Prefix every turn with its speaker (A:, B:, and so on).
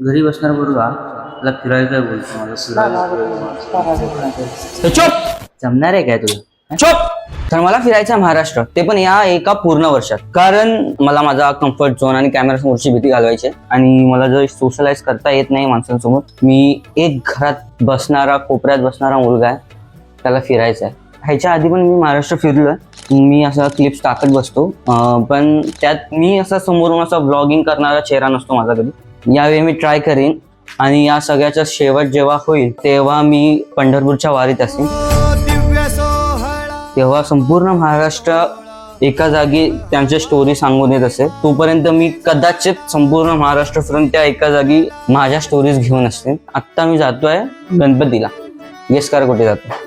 A: घरी बसणार मुलगा त्याला फिरायचं बोलतो मला
B: चुप
A: जमणार आहे काय तुला?
B: चुप. तर मला फिरायचं आहे महाराष्ट्र, ते पण या एका पूर्ण वर्षात. कारण मला माझा कम्फर्ट झोन आणि कॅमेरा समोरची भीती घालवायची आहे. आणि मला जर सोशलाइज करता येत नाही माणसांसमोर, मी एक घरात बसणारा कोपऱ्यात बसणारा मुलगा आहे, त्याला फिरायचं आहे. ह्याच्या आधी पण मी महाराष्ट्र फिरलोय. मी असा क्लिप्स टाकत बसतो, पण त्यात मी असा समोरून असा ब्लॉगिंग करणारा चेहरा नसतो माझा कधी. यावेळी मी ट्राय करीन आणि या सगळ्याचा शेवट जेव्हा होईल तेव्हा मी पंढरपूरच्या वारीत असेन. तेव्हा संपूर्ण महाराष्ट्र एका जागी त्यांच्या स्टोरी सांगून येत असेल. तोपर्यंत मी कदाचित संपूर्ण महाराष्ट्र फिरून त्या एका जागी माझ्या स्टोरीज घेऊन असते. आत्ता मी जातोय गणपतीला. गेस करा कुठे जातो?